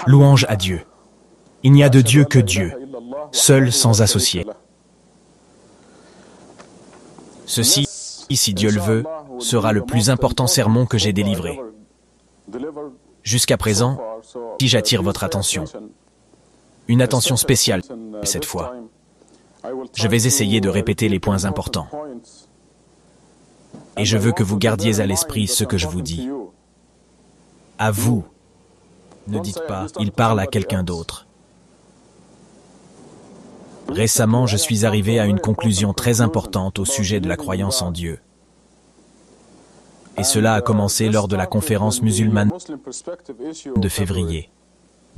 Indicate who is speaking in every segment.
Speaker 1: Louange à Dieu. Il n'y a de Dieu que Dieu, seul sans associé. Ceci, si Dieu le veut, sera le plus important sermon que j'ai délivré. Jusqu'à présent, si j'attire votre attention, une attention spéciale cette fois. Je vais essayer de répéter les points importants. Et je veux que vous gardiez à l'esprit ce que je vous dis. À vous, ne dites pas « il parle à quelqu'un d'autre ». Récemment, je suis arrivé à une conclusion très importante au sujet de la croyance en Dieu. Et cela a commencé lors de la conférence musulmane de février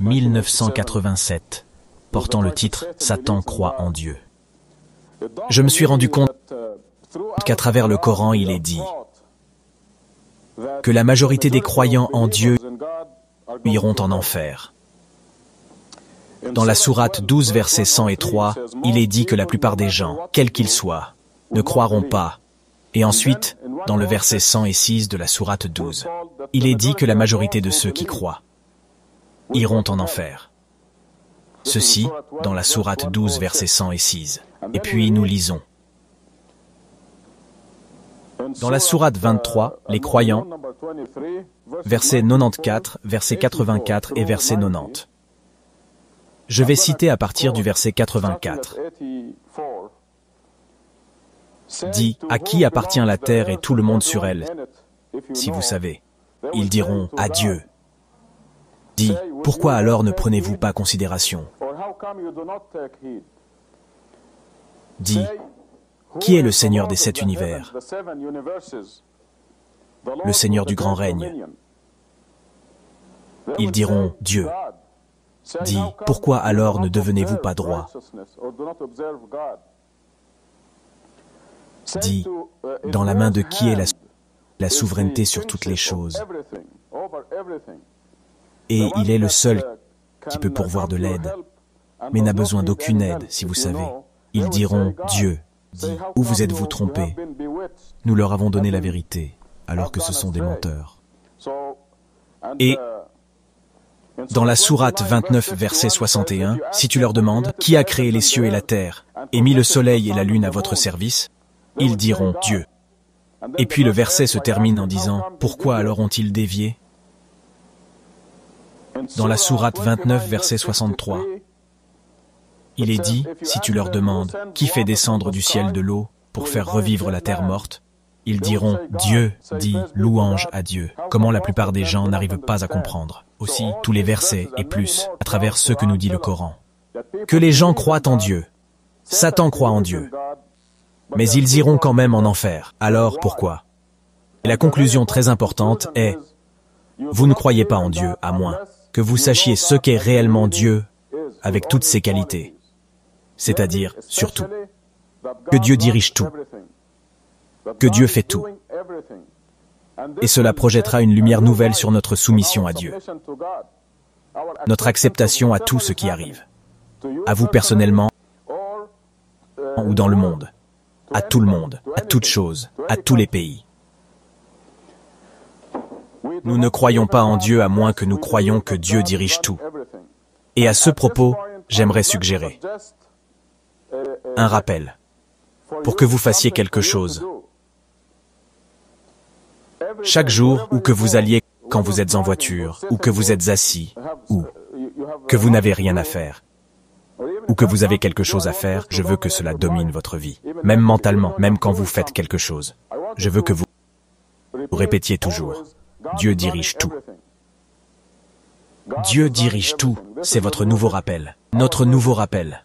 Speaker 1: 1987, portant le titre « Satan croit en Dieu ». Je me suis rendu compte qu'à travers le Coran, il est dit que la majorité des croyants en Dieu iront en enfer. Dans la sourate 12, versets 103, il est dit que la plupart des gens, quels qu'ils soient, ne croiront pas. Et ensuite, dans le verset 106 de la sourate 12, il est dit que la majorité de ceux qui croient iront en enfer. Ceci, dans la sourate 12, verset 106. Et puis nous lisons. Dans la sourate 23, les croyants, verset 94, verset 84 et verset 90. Je vais citer à partir du verset 84. Dit, à qui appartient la terre et tout le monde sur elle, si vous savez. Ils diront, à Dieu. Dit, pourquoi alors ne prenez-vous pas considération? Dit, qui est le Seigneur des 7 univers? Le Seigneur du grand règne. Ils diront, Dieu. Dit, pourquoi alors ne devenez-vous pas droit? Dit, dans la main de qui est la souveraineté sur toutes les choses? Et il est le seul qui peut pourvoir de l'aide, mais n'a besoin d'aucune aide, si vous savez. Ils diront, Dieu. Dit, où vous êtes-vous trompés? Nous leur avons donné la vérité, alors que ce sont des menteurs. Et dans la sourate 29, verset 61, si tu leur demandes, qui a créé les cieux et la terre, et mis le soleil et la lune à votre service? Ils diront, Dieu. Et puis le verset se termine en disant, pourquoi alors ont-ils dévié? Dans la sourate 29, verset 63, il est dit, si tu leur demandes, qui fait descendre du ciel de l'eau pour faire revivre la terre morte? Ils diront, Dieu, dit, louange à Dieu. Comment la plupart des gens n'arrivent pas à comprendre. Aussi, tous les versets, et plus, à travers ce que nous dit le Coran. Que les gens croient en Dieu. Satan croit en Dieu. Mais ils iront quand même en enfer. Alors, pourquoi? Et la conclusion très importante est, vous ne croyez pas en Dieu, à moins que vous sachiez ce qu'est réellement Dieu avec toutes ses qualités. C'est-à-dire, surtout, que Dieu dirige tout, que Dieu fait tout. Et cela projettera une lumière nouvelle sur notre soumission à Dieu, notre acceptation à tout ce qui arrive, à vous personnellement ou dans le monde, à tout le monde, à toute chose, à tous les pays. Nous ne croyons pas en Dieu à moins que nous croyions que Dieu dirige tout. Et à ce propos, j'aimerais suggérer un rappel, pour que vous fassiez quelque chose. Chaque jour, où que vous alliez quand vous êtes en voiture, ou que vous êtes assis, ou que vous n'avez rien à faire, ou que vous avez quelque chose à faire, je veux que cela domine votre vie, même mentalement, même quand vous faites quelque chose. Je veux que vous répétiez toujours, Dieu dirige tout. Dieu dirige tout, c'est votre nouveau rappel, notre nouveau rappel.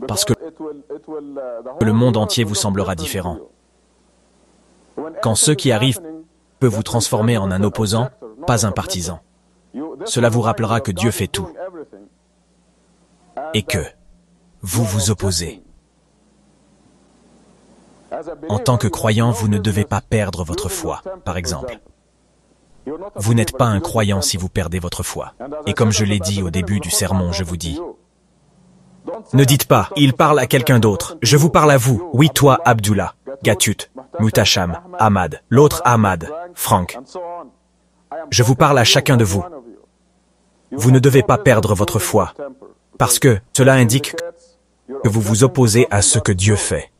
Speaker 1: Parce que le monde entier vous semblera différent. Quand ce qui arrive peut vous transformer en un opposant, pas un partisan. Cela vous rappellera que Dieu fait tout. Et que vous vous opposez. En tant que croyant, vous ne devez pas perdre votre foi, par exemple. Vous n'êtes pas un croyant si vous perdez votre foi. Et comme je l'ai dit au début du sermon, je vous dis, ne dites pas, il parle à quelqu'un d'autre. Je vous parle à vous. Oui, toi, Abdullah, Gatut, Mutasham, Ahmad, l'autre Ahmad, Franck. Je vous parle à chacun de vous. Vous ne devez pas perdre votre foi, parce que cela indique que vous vous opposez à ce que Dieu fait.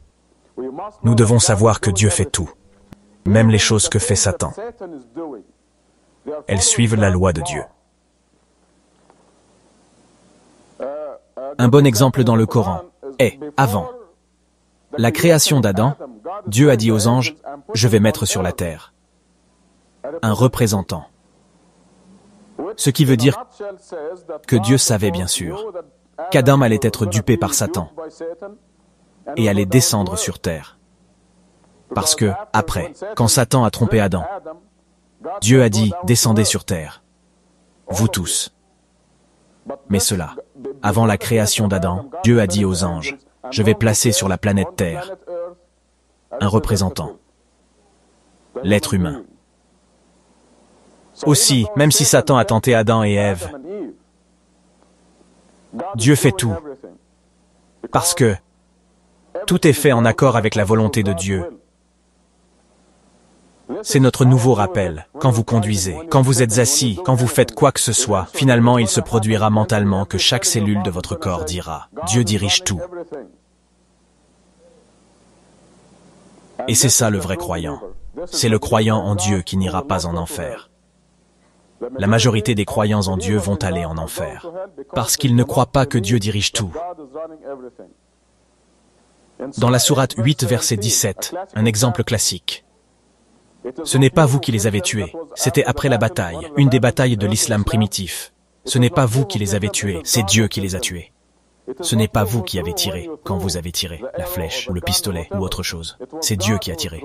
Speaker 1: Nous devons savoir que Dieu fait tout, même les choses que fait Satan. Elles suivent la loi de Dieu. Un bon exemple dans le Coran est, avant la création d'Adam, Dieu a dit aux anges, « Je vais mettre sur la terre un représentant ». Ce qui veut dire que Dieu savait bien sûr qu'Adam allait être dupé par Satan et allait descendre sur terre. Parce que, après, quand Satan a trompé Adam, Dieu a dit, descendez sur terre, vous tous. Mais cela, avant la création d'Adam, Dieu a dit aux anges, je vais placer sur la planète Terre un représentant, l'être humain. Aussi, même si Satan a tenté Adam et Ève, Dieu fait tout, parce que tout est fait en accord avec la volonté de Dieu. C'est notre nouveau rappel. Quand vous conduisez, quand vous êtes assis, quand vous faites quoi que ce soit, finalement il se produira mentalement que chaque cellule de votre corps dira « Dieu dirige tout ». Et c'est ça le vrai croyant. C'est le croyant en Dieu qui n'ira pas en enfer. La majorité des croyants en Dieu vont aller en enfer, parce qu'ils ne croient pas que Dieu dirige tout. Dans la sourate 8, verset 17, un exemple classique. Ce n'est pas vous qui les avez tués, c'était après la bataille, une des batailles de l'islam primitif. Ce n'est pas vous qui les avez tués, c'est Dieu qui les a tués. Ce n'est pas vous qui avez tiré, quand vous avez tiré, la flèche, ou le pistolet, ou autre chose. C'est Dieu qui a tiré.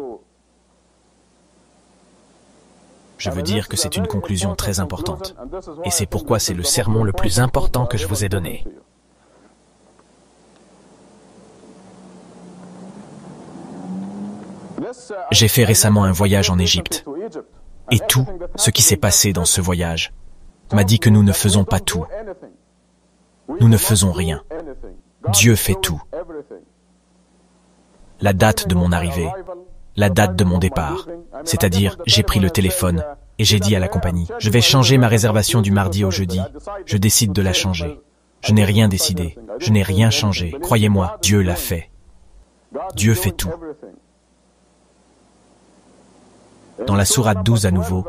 Speaker 1: Je veux dire que c'est une conclusion très importante. Et c'est pourquoi c'est le sermon le plus important que je vous ai donné. J'ai fait récemment un voyage en Égypte. Et tout ce qui s'est passé dans ce voyage m'a dit que nous ne faisons pas tout. Nous ne faisons rien. Dieu fait tout. La date de mon arrivée, la date de mon départ, c'est-à-dire j'ai pris le téléphone et j'ai dit à la compagnie, je vais changer ma réservation du mardi au jeudi, je décide de la changer. Je n'ai rien décidé, je n'ai rien changé. Croyez-moi, Dieu l'a fait. Dieu fait tout. Dans la sourate 12 à nouveau,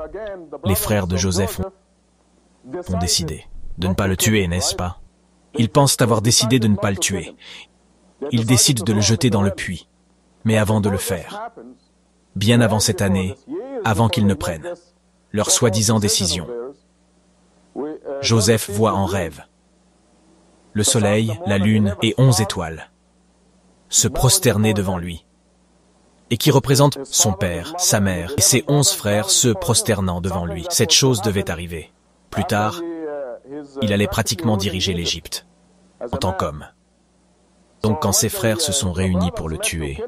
Speaker 1: les frères de Joseph ont décidé de ne pas le tuer, n'est-ce pas? Ils pensent avoir décidé de ne pas le tuer. Ils décident de le jeter dans le puits. Mais avant de le faire, bien avant cette année, avant qu'ils ne prennent leur soi-disant décision, Joseph voit en rêve le soleil, la lune et 11 étoiles se prosterner devant lui, et qui représente son père, sa mère et ses 11 frères se prosternant devant lui. Cette chose devait arriver. Plus tard, il allait pratiquement diriger l'Égypte, en tant qu'homme. Donc quand ses frères se sont réunis pour le tuer,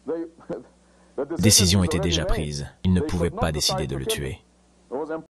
Speaker 1: la décision était déjà prise. Ils ne pouvaient pas décider de le tuer.